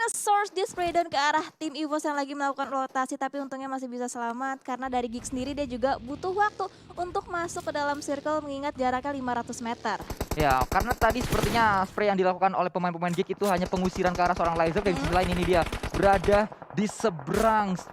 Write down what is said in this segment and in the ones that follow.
nge-source dia spray down ke arah tim EVOS yang lagi melakukan rotasi, tapi untungnya masih bisa selamat karena dari Gig sendiri dia juga butuh waktu untuk masuk ke dalam circle mengingat jaraknya 500 meter. Ya, karena tadi sepertinya spray yang dilakukan oleh pemain-pemain Gig itu hanya pengusiran ke arah seorang Laser. Dan di sisi lain ini dia berada di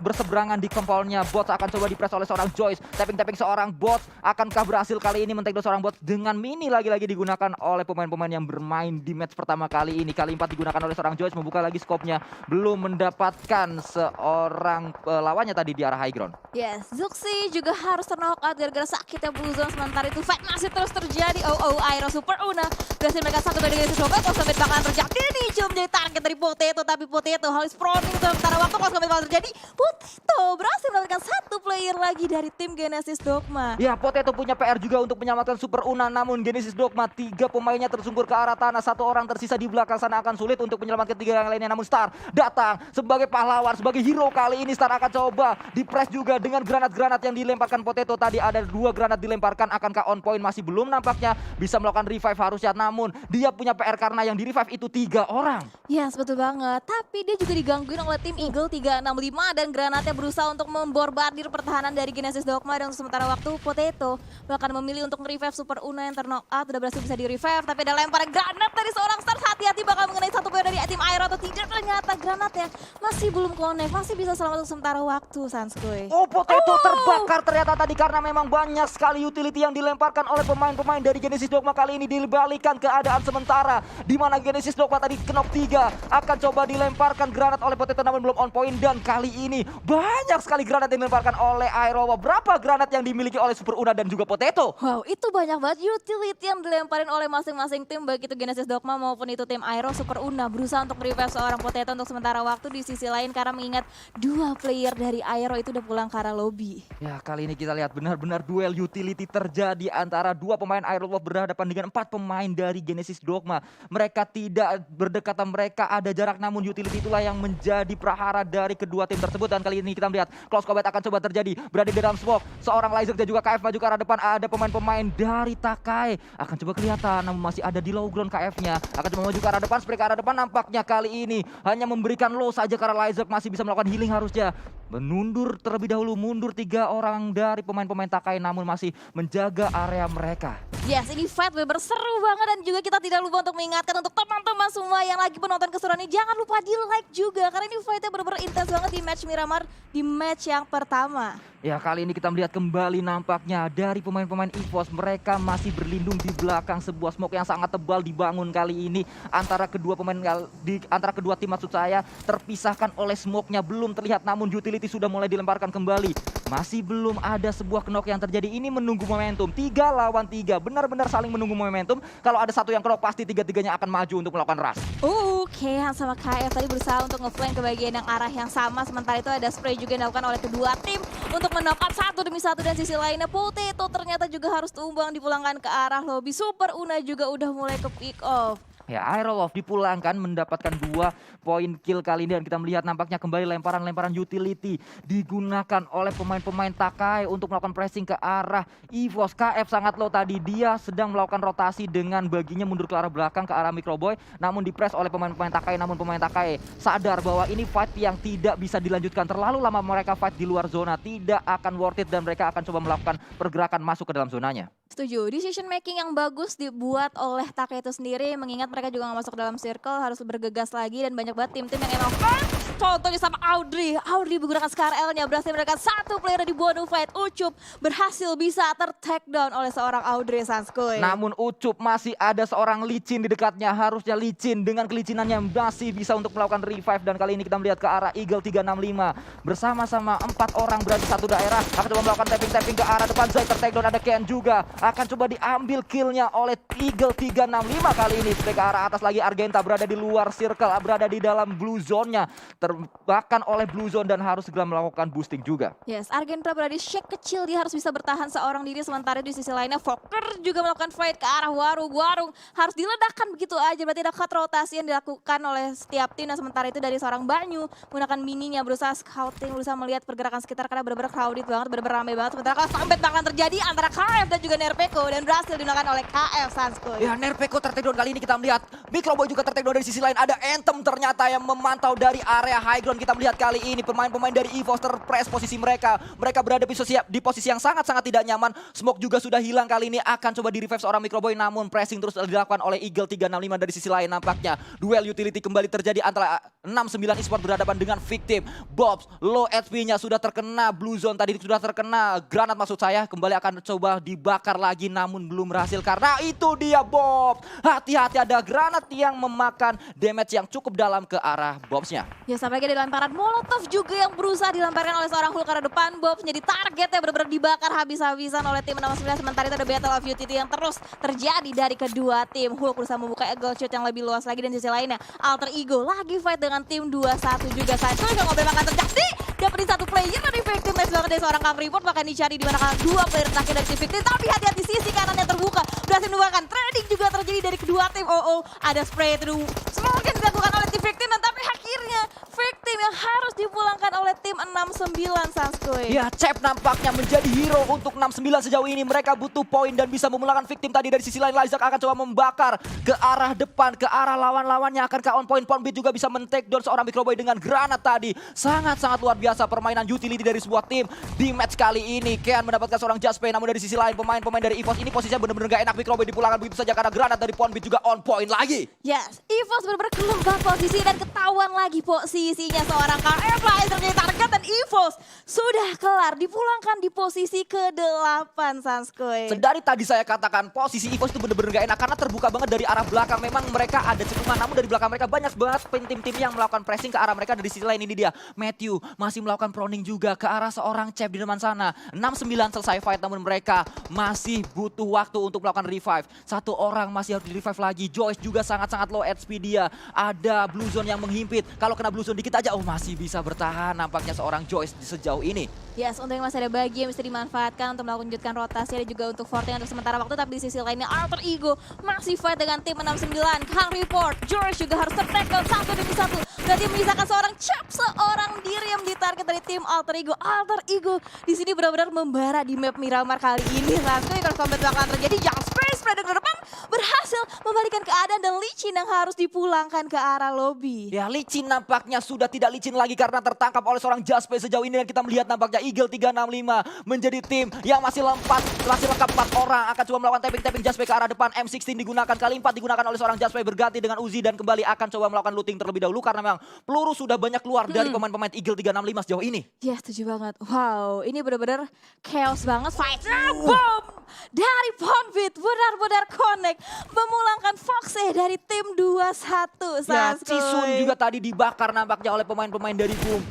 berseberangan di kempolnya. Bots akan coba dipress oleh seorang Joyce. Tapping seorang Bots. Akankah berhasil kali ini men-take down seorang Bots dengan mini lagi-lagi digunakan oleh pemain-pemain yang bermain di match pertama kali ini. Kali 4 digunakan oleh seorang Joyce, membuka lagi skopnya. Belum mendapatkan seorang lawannya tadi di arah high ground. Yes, Zuxi juga harus knock-out gara-gara sakitnya Blue Zone. Sementara itu fight masih terus terjadi. Airo Super Una berhasil mereka satu banding dengan Sobat. Kosmet bakalan terjadi nih, cuma menjadi target dari Potato. Tapi Potato harus proning sementara waktu Kosmet bakal terjadi. Potato berhasil mendapatkan satu player lagi dari tim Genesis Dogma. Ya, Potato punya PR juga untuk menyelamatkan Super Una. Namun Genesis Dogma 3 pemainnya tersungkur ke arah tanah. Satu orang tersisa di belakang sana akan sulit untuk menyelamatkan 3 yang lainnya. Namun Star datang sebagai pahlawan, sebagai hero kali ini. Star akan coba di-press juga dengan granat-granat yang dilemparkan Potato. Tadi ada 2 granat dilemparkan. Akankah on point? Masih belum nampaknya. Bisa melakukan revive harusnya. Namun dia punya PR karena yang di-revive itu 3 orang. Yes, betul banget. Tapi dia juga digangguin oleh tim Eagle 365 dan granatnya berusaha untuk memborbardir pertahanan dari Genesis Dogma. Dan untuk sementara waktu Potato bahkan memilih untuk nge-revive Super Una yang terknock out. Udah berhasil bisa di-revive, tapi ada lemparan granat dari seorang Star. Hati-hati bakal mengenai satu player dari tim Airo atau tidak. Ternyata granatnya masih belum connect, masih bisa selamat untuk sementara waktu, Sanskuy. Oh, Potato terbakar ternyata tadi karena memang banyak sekali utility yang dilemparkan oleh pemain-pemain dari Genesis Dogma. Kali ini dibalikan keadaan sementara di mana Genesis Dogma tadi knock 3 akan coba dilemparkan granat oleh Potato namun belum on point. Dan kali ini banyak sekali granat yang dilemparkan oleh Airo. Berapa granat yang dimiliki oleh Super Una dan juga Potato? Wow, itu banyak banget utility yang dilemparin oleh masing-masing tim, baik itu Genesis Dogma maupun itu tim Airo. Super Una berusaha untuk revive seorang Potato untuk sementara waktu. Di sisi lain karena mengingat 2 player dari Airo itu udah pulang ke arah lobby. Ya, kali ini kita lihat benar-benar duel utility terjadi antara 2 pemain Airo Wolf berhadapan dengan 4 pemain dari Genesis Dogma. Mereka tidak berdekatan, mereka ada jarak, namun utility itulah yang menjadi prahara dari kedua tim tersebut. Dan kali ini kita melihat close combat akan coba terjadi, berada di dalam smoke. Seorang Laser dan juga KF maju ke arah depan, ada pemain-pemain dari Takai. Akan coba kelihatan, namun masih ada di low ground KF-nya. Akan coba maju ke arah depan, spray ke arah depan. Nampaknya kali ini hanya memberikan low saja karena Laser masih bisa melakukan healing harusnya. Menundur terlebih dahulu, mundur 3 orang dari pemain-pemain Takai namun masih menjaga area mereka. Yes, ini fight bener seru banget dan juga kita tidak lupa untuk mengingatkan untuk teman-teman semua yang lagi menonton keseruan ini, jangan lupa di like juga karena ini fightnya bener-bener intens banget di match Miramar di match yang pertama. Ya, kali ini kita melihat kembali nampaknya dari pemain-pemain EVOS, mereka masih berlindung di belakang sebuah smoke yang sangat tebal dibangun kali ini antara kedua pemain antara kedua tim, maksud saya, terpisahkan oleh smoke-nya belum terlihat namun utility sudah mulai dilemparkan kembali. Masih belum ada sebuah knock yang terjadi, ini menunggu momentum. 3 lawan 3, benar-benar saling menunggu momentum. Kalau ada satu yang knock pasti 3-3-nya akan maju untuk melakukan rush. Oke, sama KF tadi berusaha untuk nge-flank ke bagian yang arah yang sama. Sementara itu ada spray juga yang dilakukan oleh kedua tim untuk menokap satu demi satu. Dan sisi lainnya Potato ternyata juga harus tumbang dipulangkan ke arah lobby. Super Una juga udah mulai ke pick off. Ya, Airo Wolf dipulangkan mendapatkan 2 poin kill kali ini. Dan kita melihat nampaknya kembali lemparan-lemparan utility digunakan oleh pemain-pemain Takai untuk melakukan pressing ke arah EVOS. KF sangat low tadi, dia sedang melakukan rotasi dengan baginya mundur ke arah belakang ke arah Microboy. Namun dipress oleh pemain-pemain Takai, namun pemain Takai sadar bahwa ini fight yang tidak bisa dilanjutkan. Terlalu lama mereka fight di luar zona, tidak akan worth it dan mereka akan coba melakukan pergerakan masuk ke dalam zonanya. Setuju, decision making yang bagus dibuat oleh Takai itu sendiri, mengingat mereka juga nggak masuk ke dalam circle, harus bergegas lagi dan banyak banget tim-tim yang emang contohnya sama Audrey menggunakan Scar L-nya berhasil mereka satu player di Bono Fight. Ucup berhasil bisa ter-take down oleh seorang Audrey, Sanskuy. Namun Ucup masih ada seorang licin di dekatnya, harusnya licin dengan kelicinannya masih bisa untuk melakukan revive. Dan kali ini kita melihat ke arah Eagle 365 bersama-sama 4 orang berada di satu daerah, akan coba melakukan tapping-tapping ke arah depan. Zay ter-take down, ada Ken juga akan coba diambil killnya oleh Eagle 365 kali ini. Spray ke arah atas lagi, Argenta berada di luar circle, berada di dalam blue zone-nya. terbakan oleh Blue Zone dan harus segera melakukan boosting juga. Yes, Argentra berada di shake kecil, dia harus bisa bertahan seorang diri, sementara di sisi lainnya Fokker juga melakukan fight ke arah Warung. Warung harus diledakkan begitu aja, berarti ada cut rotasi yang dilakukan oleh setiap tim. Nah sementara itu dari seorang Banyu menggunakan mininya berusaha scouting, berusaha melihat pergerakan sekitar karena benar-benar crowded banget, benar-benar ramai banget. Sementara kalau sampai bakalan terjadi antara KF dan juga Nerpeko dan berhasil digunakan oleh KF Sanskoy. Ya, Nerpeko tertakedown kali ini kita melihat Microboy juga tertakedown dari sisi lain. Ada Anthem ternyata yang memantau dari area high ground. Kita melihat kali ini pemain-pemain dari EVOS terpress posisi mereka. Mereka berada di posisi yang sangat-sangat tidak nyaman. Smoke juga sudah hilang kali ini, akan coba di revive seorang Microboy, namun pressing terus dilakukan oleh Eagle 365 dari sisi lain. Nampaknya duel utility kembali terjadi antara 69 Esport berhadapan dengan Victim. Bobs low HP-nya sudah terkena Blue Zone, tadi sudah terkena granat maksud saya, kembali akan coba dibakar lagi namun belum berhasil karena itu dia Bob. Hati-hati, ada granat yang memakan damage yang cukup dalam ke arah Bobsnya. Ya sampai ada lemparan Molotov juga yang berusaha dilemparkan oleh seorang Hulk ke arah depan. Bobs jadi targetnya benar-benar dibakar habis-habisan oleh tim 69. Sementara itu ada Battle of Utility yang terus terjadi dari kedua tim. Hulk berusaha membuka eagle shot yang lebih luas lagi, dan di sisi lainnya Alter Ego lagi fight dengan tim 21 juga. Sancho yang ngobrol akan terjadi, dapetin satu player dari Victim. Nice banget dari seorang Kang Report, bahkan dicari di mana dua player terakhir dari tim Victim. Tapi hati-hati, sisi kanan yang terbuka berhasil menemukan trading juga terjadi dari kedua tim. Ada spray itu smoke yang dilakukan oleh tim Victim, dan tapi akhirnya Victim yang harus dipulangkan oleh tim 69 Sanskoy. Ya, Cep nampaknya menjadi hero untuk 69 sejauh ini. Mereka butuh poin dan bisa memulangkan Victim tadi. Dari sisi lain Lizak akan coba membakar ke arah depan, ke arah lawan-lawannya. Akankah on point? Poundbeat juga bisa men-take down seorang Microboy dengan granat tadi. Sangat-sangat luar biasa permainan utility dari sebuah tim di match kali ini. Kean mendapatkan seorang Jaspe, namun dari sisi lain pemain-pemain dari EVOS ini posisinya benar-benar gak enak. Microboy dipulangkan begitu saja karena granat dari Poundbeat juga on point lagi. Yes, EVOS benar-benar kelembab posisi dan ketahuan lagi posisinya seorang KF Laser menjadi target, dan EVOS sudah kelar dipulangkan di posisi ke-8 Sanskoy. Dari tadi saya katakan posisi EVOS itu benar-benar gak enak karena terbuka banget dari arah belakang. Memang mereka ada cekungan, namun dari belakang mereka banyak banget tim-tim yang melakukan pressing ke arah mereka. Dari sisi lain ini dia Matthew masih melakukan proning juga ke arah seorang Cep di depan sana. 69 selesai fight, namun mereka masih butuh waktu untuk melakukan revive. Satu orang masih harus di revive lagi. Joyce juga sangat-sangat low HP dia. Ada Blue Zone yang menghimpit. Kalau kena Blue Zone dikit aja, masih bisa bertahan nampaknya seorang Joyce sejauh ini. Yes, untuk yang masih ada bagi yang bisa dimanfaatkan untuk melanjutkan rotasi, ada juga untuk Forte untuk sementara waktu. Tapi di sisi lainnya Alter Ego masih fight dengan tim 69. Kang Report, George juga harus tertackle satu demi satu. Berarti menyisakan seorang Chap, seorang diri yang ditarget dari tim Alter Ego. Alter Ego di sini benar-benar membara di map Miramar kali ini. Langsung kalau combat bakalan terjadi, yang space spreader ke depan berhasil membalikan keadaan, dan Licin yang harus dipulangkan ke arah lobby. Ya, Licin nampaknya sudah tidak licin lagi karena tertangkap oleh seorang Jaspe sejauh ini. Dan kita melihat nampaknya Eagle 365 menjadi tim yang masih lengkap 4 orang. Akan coba melakukan tapping Jaspe ke arah depan. M16 digunakan, kali 4 digunakan oleh seorang Jaspe berganti dengan Uzi, dan kembali akan coba melakukan looting terlebih dahulu karena memang peluru sudah banyak keluar dari pemain-pemain Eagle 365 sejauh ini. Ya, setuju banget. Wow, ini benar-benar chaos banget. Fight-nya boom dari Poundbeat benar-benar connect, memulangkan Foxe dari tim 21. Ya, Sanskoy. Cisun juga tadi dibakar nampaknya oleh pemain-pemain dari Boom.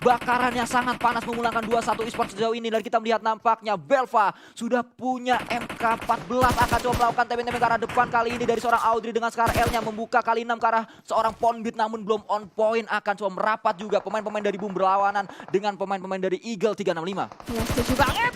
Bakarannya sangat panas memulangkan 21 Esports sejauh ini. Dan kita melihat nampaknya Belva sudah punya MK14, akan coba melakukan tembak-tembak ke arah depan kali ini dari seorang Audrey dengan Scar L-nya membuka kali 6 ke arah seorang Poundbeat, namun belum on point. Akan coba merapat juga pemain-pemain dari Boom berlawanan dengan pemain-pemain dari Eagle 365. Ya, setuju banget.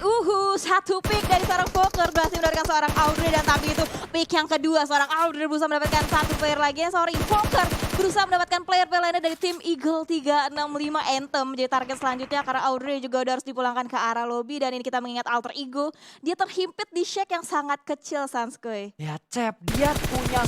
Satu pick dari seorang Fokker berhasil mendapatkan seorang Audrey, dan tapi itu pick yang kedua seorang Audrey berusaha mendapatkan satu player lagi. Sorry, Fokker berusaha mendapatkan player-player lainnya dari tim Eagle 365. Anthem jadi target selanjutnya karena Audrey juga udah harus dipulangkan ke arah lobby, dan ini kita mengingat Alter Ego dia terhimpit di shake yang sangat kecil Sanskoy. Ya, Cep, dia punya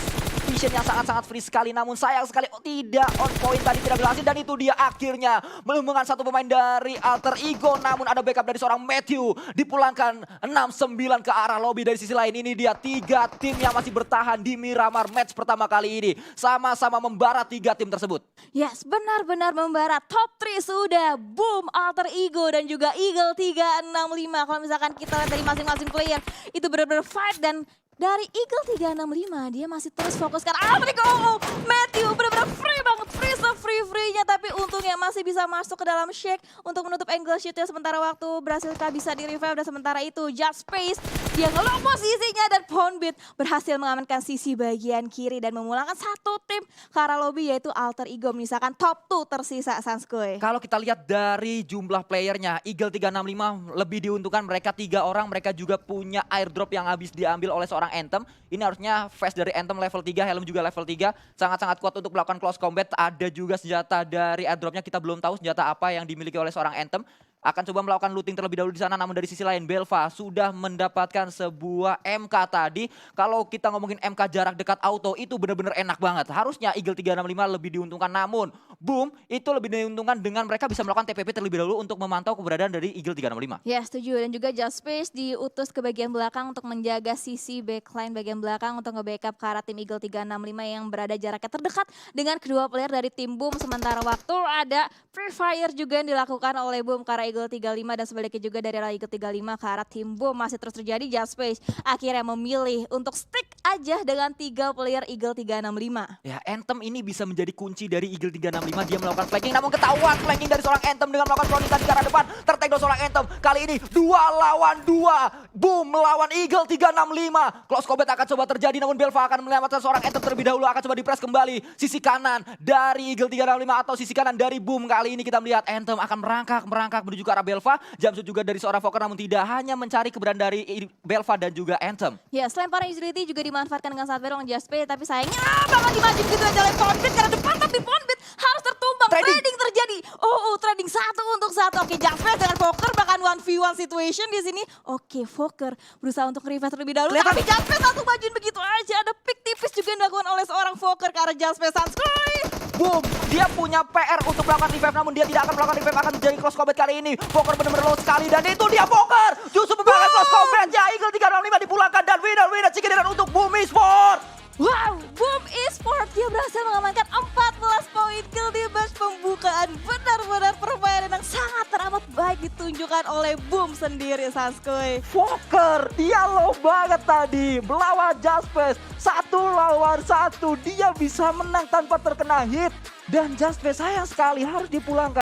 vision yang sangat-sangat free sekali, namun sayang sekali tidak on point tadi, tidak berhasil. Dan itu dia akhirnya melumpuhkan satu pemain dari Alter Ego, namun ada backup dari seorang Matthew, dipulangkan 6-9 ke arah lobby. Dari sisi lain ini dia 3 tim yang masih bertahan di Miramar match pertama kali ini, sama-sama membara 3 tim tersebut. Yes, benar-benar membara. Top 3 sudah Boom, Alter Ego, dan juga Eagle 365. Kalau misalkan kita lihat dari masing-masing player, itu benar-benar fight, dan dari Eagle 365 dia masih terus fokus karena Alter Ego. Matthew benar-benar free banget, free se-free-free-nya, tapi untuk untungnya masih bisa masuk ke dalam shake untuk menutup angle shootnya, sementara waktu berhasil bisa di revive, dan sementara itu Just Space dia ngelock posisinya dan Poundbeat berhasil mengamankan sisi bagian kiri dan memulangkan satu tim ke arah lobby, yaitu Alter Ego menyisakan top 2 tersisa Sanskoy. Kalau kita lihat dari jumlah playernya, Eagle 365 lebih diuntungkan, mereka 3 orang, mereka juga punya airdrop yang habis diambil oleh seorang Anthem. Ini harusnya face dari Anthem level 3, helm juga level 3, sangat-sangat kuat untuk melakukan close combat. Ada juga senjata dari airdropnya, kita belum tahu senjata apa yang dimiliki oleh seorang Anthem. Akan coba melakukan looting terlebih dahulu di sana, namun dari sisi lain Belva sudah mendapatkan sebuah MK tadi. Kalau kita ngomongin MK jarak dekat auto itu benar-benar enak banget. Harusnya Eagle 365 lebih diuntungkan, namun Boom itu lebih diuntungkan dengan mereka bisa melakukan TPP terlebih dahulu untuk memantau keberadaan dari Eagle 365. Ya, setuju. Dan juga Just Space diutus ke bagian belakang untuk menjaga sisi backline bagian belakang untuk nge-backup ke arah tim Eagle 365 yang berada jaraknya terdekat dengan kedua player dari tim Boom. Sementara waktu ada Free Fire juga yang dilakukan oleh Boom ke arah Eagle 35, dan sebaliknya juga dari arah Eagle 35 ke arah tim Boom masih terus terjadi. Just Space akhirnya memilih untuk stick aja dengan 3 player Eagle 365. Ya, Anthem ini bisa menjadi kunci dari Eagle 365. Dia melakukan flanking, namun ketahuan flanking dari seorang Anthem dengan melakukan flanking tadi ke arah depan. Tertagdown seorang Anthem. Kali ini 2 lawan 2. Boom melawan Eagle 365. Close combat akan coba terjadi, namun Belva akan menyelamatkan seorang Anthem terlebih dahulu. Akan coba di-press kembali sisi kanan dari Eagle 365 atau sisi kanan dari Boom. Kali ini kita melihat Anthem akan merangkak menuju ke arah Belva. Jumpsuit juga dari seorang Fokker, namun tidak hanya mencari keberadaan dari Belva dan juga Anthem. Ya, selemparan utility juga dimanfaatkan dengan sangat baik oleh Just Space, tapi sayangnya bakal dimaju gitu aja oleh Poundbeat ke arah depan, tapi Poundbeat harus tertumbang. Trading terjadi. Trading 1 untuk 1. Oke, Just Space dengan Fokker bahkan 1v1 situation di sini. Oke, Fokker berusaha untuk revive terlebih dahulu, tapi Just Space langsung majuin begitu aja. Ada pick tipis juga yang dilakukan oleh seorang Fokker ke arah Just Space. Sanskoy. Boom, dia punya PR untuk melakukan revive, namun dia tidak akan melakukan revive, akan menjadi close combat kali ini. Fokker benar-benar low sekali, dan itu dia Fokker justru memenangkan close combat. Ya, Eagle 365 dipulangkan, dan winner Cikineran untuk Boom Esports. Wow, Boom Esports dia berhasil mengamankan 14 poin kill di match pembukaan. Benar-benar permainan yang sangat teramat baik ditunjukkan oleh Boom sendiri, Sanskoy. Fokker, dia low banget tadi melawan Just Space. 1 lawan 1, dia bisa menang tanpa terkena hit. Dan Just Space sayang sekali harus dipulangkan.